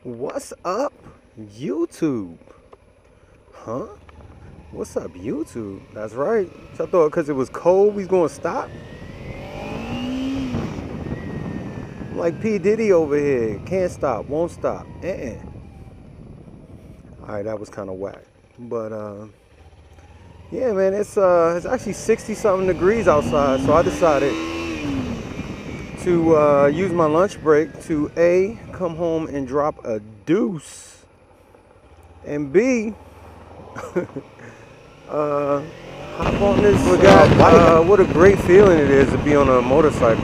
What's up, YouTube? Huh? What's up, YouTube? That's right. So I thought because it was cold, we was going to stop. Like P. Diddy over here. Can't stop, won't stop. Alright, that was kind of whack. But, yeah, man, it's actually 60-something degrees outside. So I decided to use my lunch break to A, come home and drop a deuce. And B, hop on this. Forgot what a great feeling it is to be on a motorcycle.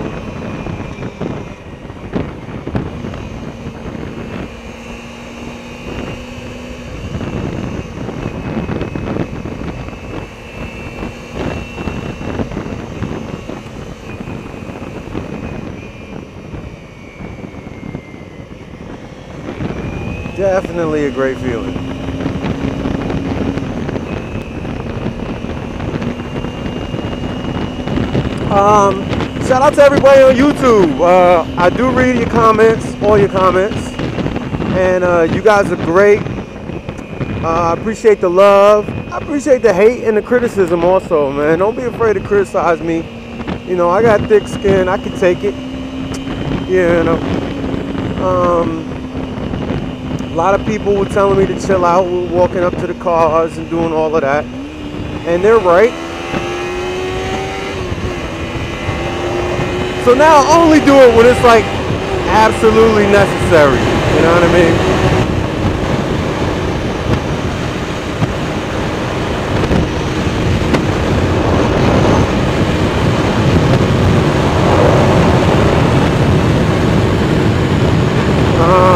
Definitely a great feeling. Shout out to everybody on YouTube. I do read your comments, all your comments, and you guys are great. I appreciate the love. I appreciate the hate and the criticism also, man. Don't be afraid to criticize me. You know, I got thick skin. I can take it. You know. A lot of people were telling me to chill out. We were walking up to the cars and doing all of that. And they're right. So now I only do it when it's like absolutely necessary. You know what I mean?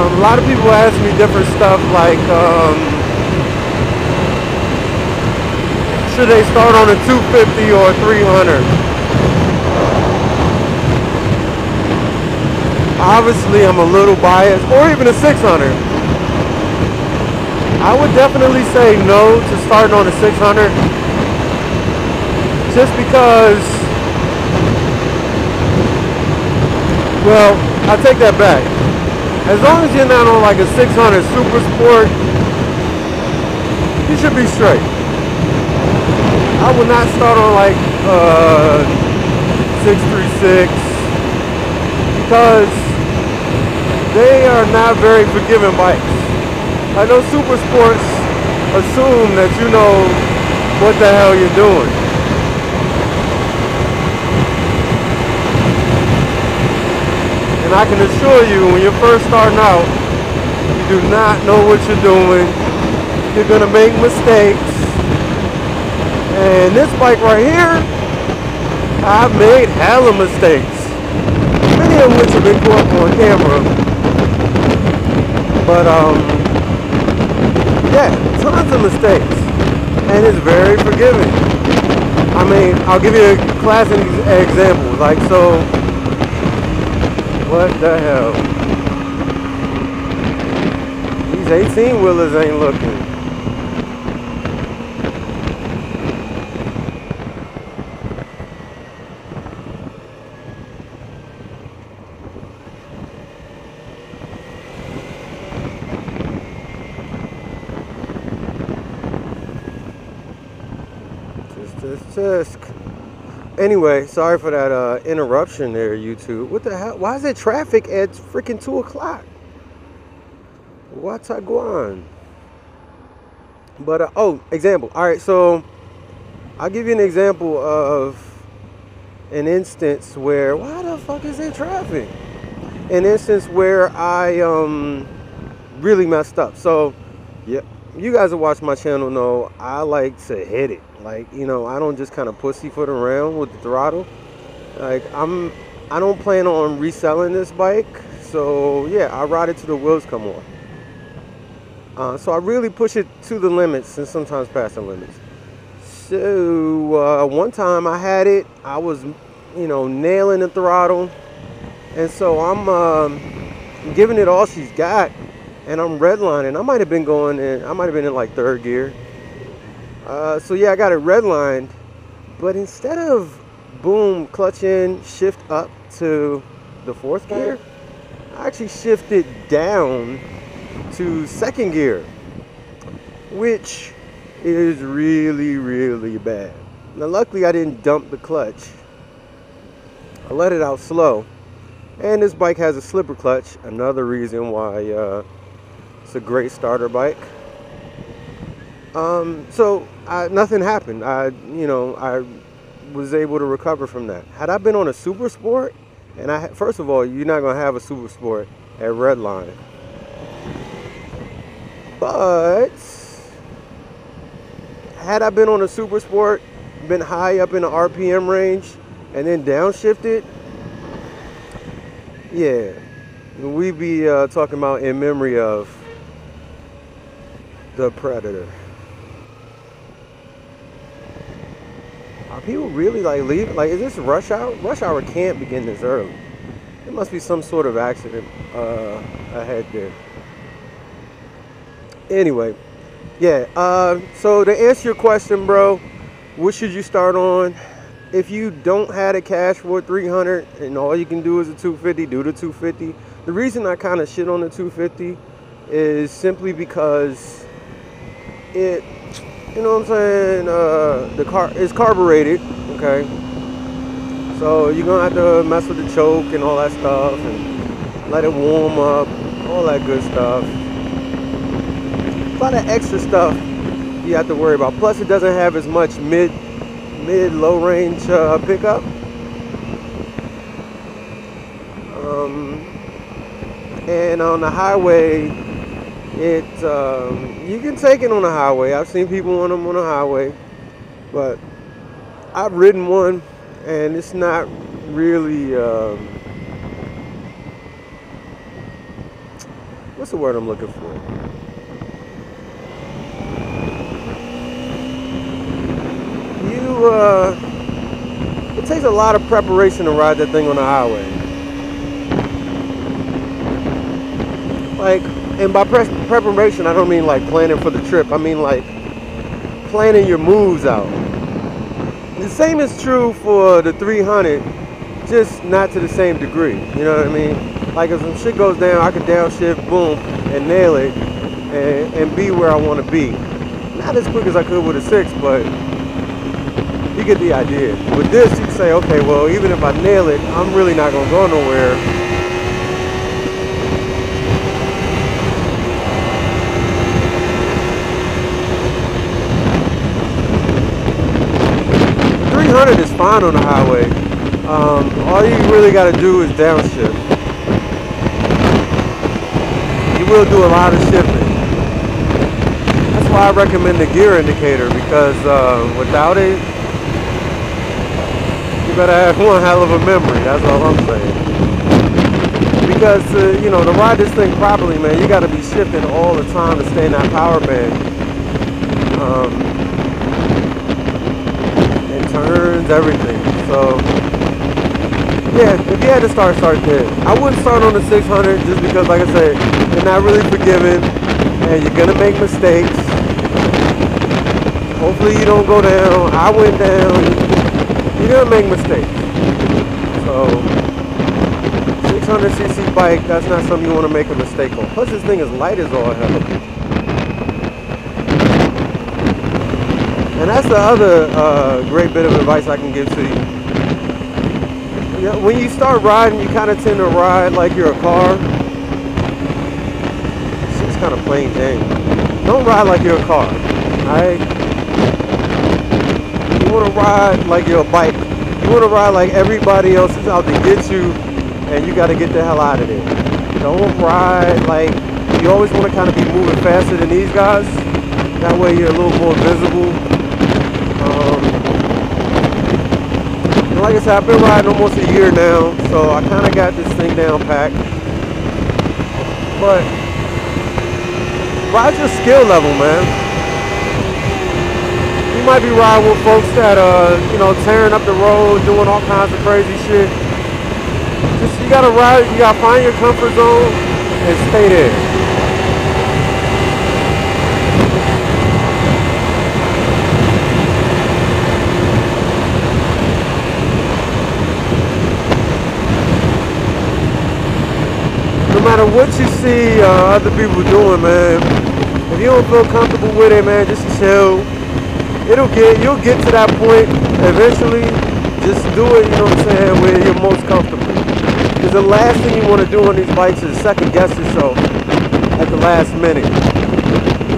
A lot of people ask me different stuff like, should they start on a 250 or a 300? Obviously, I'm a little biased, or even a 600. I would definitely say no to starting on a 600, just because, well, I take that back. As long as you're not on like a 600 Super Sport, you should be straight. I would not start on like 636 because they are not very forgiving bikes. I know Super Sports assume that you know what the hell you're doing. And I can assure you, when you're first starting out, you do not know what you're doing. You're gonna make mistakes. And this bike right here, I've made hella mistakes. Many of which have been caught on camera. But yeah, tons of mistakes. And it's very forgiving. I mean, I'll give you a classic example. Like, so, what the hell? These 18-wheelers ain't looking. Just. Anyway, sorry for that interruption there, YouTube. What the hell? Why is there traffic at freaking 2 o'clock? What's going? But, oh, example. All right, so I'll give you an example of an instance where, why the fuck is there traffic? An instance where I really messed up. So, yeah, you guys that watch my channel know I like to hit it. Like, you know, I don't just kind of pussyfoot around with the throttle. Like, I don't plan on reselling this bike. So, yeah, I ride it till the wheels come off. So I really push it to the limits and sometimes past the limits. So, one time I had it. I was, you know, nailing the throttle. And so I'm giving it all she's got. And I'm redlining. I might have been in like third gear. So yeah, I got it redlined, but instead of boom, clutch in, shift up to the fourth gear, I actually shifted down to second gear, which is really, really bad. Now, luckily, I didn't dump the clutch. I let it out slow. And this bike has a slipper clutch, another reason why it's a great starter bike. So nothing happened. I was able to recover from that. Had I been on a Super Sport, and first of all, you're not gonna have a Super Sport at Redline, but had I been on a Super Sport, been high up in the RPM range, and then downshifted, yeah, we'd be talking about In Memory Of the Predator. Are people really like leaving? Like, is this rush hour? Rush hour can't begin this early. There must be some sort of accident ahead there. Anyway, yeah. So to answer your question, bro, what should you start on? If you don't have the cash for 300 and all you can do is a 250, do the 250. The reason I kind of shit on the 250 is simply because it, you know what I'm saying, the car is carbureted, okay? So you're gonna have to mess with the choke and all that stuff and let it warm up, all that good stuff. A lot of extra stuff you have to worry about. Plus it doesn't have as much mid-low range pickup. And on the highway, you can take it on the highway. I've seen people on them on the highway, but I've ridden one and it's not really, what's the word I'm looking for? It takes a lot of preparation to ride that thing on the highway. Like, and by preparation, I don't mean like planning for the trip. I mean like planning your moves out. The same is true for the 300, just not to the same degree. You know what I mean? Like if some shit goes down, I can downshift, boom, and nail it, and be where I want to be. Not as quick as I could with a 6, but you get the idea. With this, you can say, okay, well, even if I nail it, I'm really not gonna go nowhere. The 300 is fine on the highway. All you really got to do is downshift. You will do a lot of shifting. That's why I recommend the gear indicator, because without it, you better have one hell of a memory. That's all I'm saying. Because to ride this thing properly, man, you got to be shifting all the time to stay in that power band. And turns, everything. So yeah, if you had to start there. I wouldn't start on the 600 just because, like I said, you're not really forgiving and you're gonna make mistakes. Hopefully you don't go down. I went down. You're gonna make mistakes. So 600cc bike, that's not something you want to make a mistake on. Plus this thing is light as all hell. And that's the other great bit of advice I can give to you. When you start riding, you kind of tend to ride like you're a car. It's kind of plain Jane. Don't ride like you're a car, alright? You want to ride like you're a bike. You want to ride like everybody else is out to get you, and you got to get the hell out of there. Don't ride like, you always want to kind of be moving faster than these guys. That way you're a little more visible. Like I said, I've been riding almost a year now, so I kind of got this thing down packed. But ride your skill level, man. You might be riding with folks that tearing up the road, doing all kinds of crazy shit. Just you gotta ride, you gotta find your comfort zone and stay there. No matter matter what you see other people doing, man, if you don't feel comfortable with it, man, just chill. You'll get to that point eventually. Just do it, you know what I'm saying, where you're most comfortable. Because the last thing you want to do on these bikes is second guess yourself at the last minute.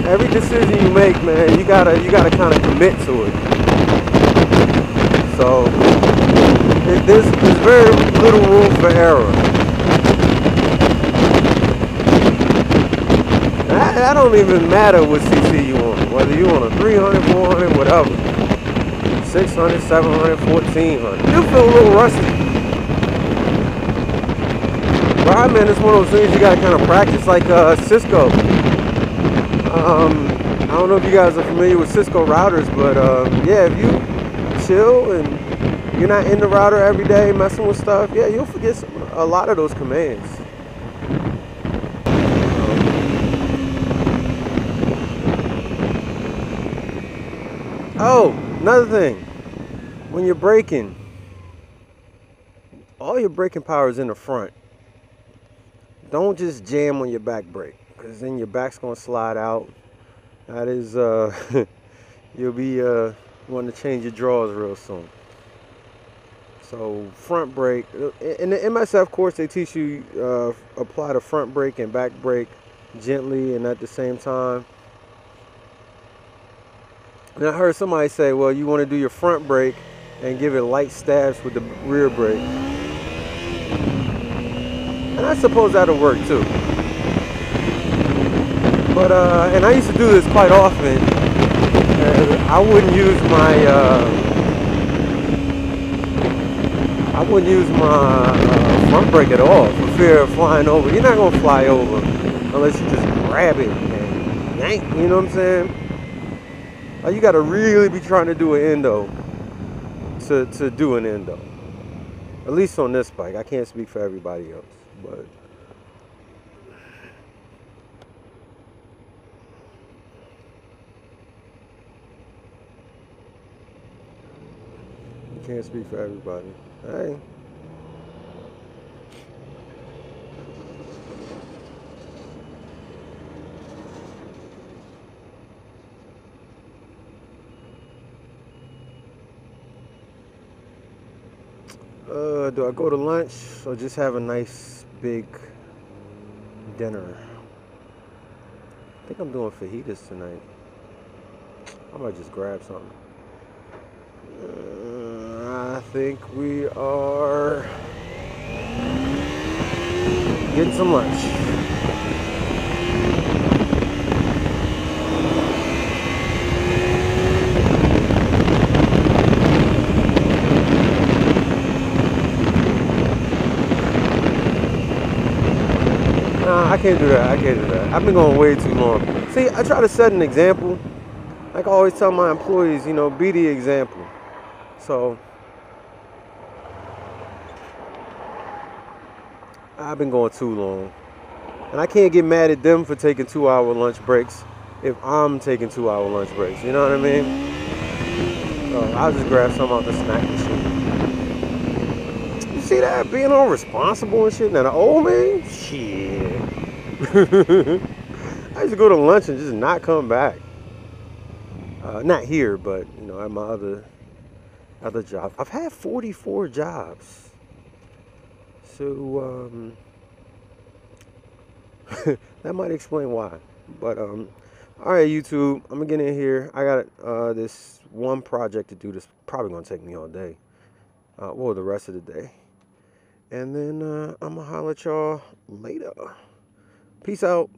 Every decision you make, man, you gotta kind of commit to it. So there's very little room for error. That don't even matter what CC you want, whether you want a 300, 400, whatever, 600, 700, 1400. You feel a little rusty. Right, man, it's one of those things you gotta kind of practice, like Cisco. I don't know if you guys are familiar with Cisco routers, but yeah, if you chill and you're not in the router every day messing with stuff, yeah, you'll forget a lot of those commands. Oh, another thing, when you're braking, all your braking power is in the front. Don't just jam on your back brake, because then your back's going to slide out. That is, you'll be wanting to change your drawers real soon. So front brake, in the MSF course they teach you apply the front brake and back brake gently and at the same time. And I heard somebody say, well, you want to do your front brake and give it light stabs with the rear brake. And I suppose that'll work too. But, and I used to do this quite often. I wouldn't use my front brake at all for fear of flying over. You're not going to fly over unless you just grab it and yank, you know what I'm saying? You got to really be trying to do an endo to do an endo. At least on this bike. I can't speak for everybody else, but you can't speak for everybody. Hey. Do I go to lunch or just have a nice big dinner? I think I'm doing fajitas tonight. I might just grab something. I think we are getting some lunch. I can't do that. I can't do that. I've been going way too long. See, I try to set an example. Like I always tell my employees, you know, be the example. So I've been going too long. And I can't get mad at them for taking 2-hour lunch breaks if I'm taking 2-hour lunch breaks. You know what I mean? So I'll just grab some out the snack machine. You see that? Being all responsible and shit. Now the old man? Shit. I used to go to lunch and just not come back. Not here, but you know, at my other job. I've had 44 jobs. So that might explain why. But all right, YouTube, I'm gonna get in here. I got this one project to do. This probably gonna take me all day. Well, the rest of the day. And then I'm gonna holler at y'all later. Peace out.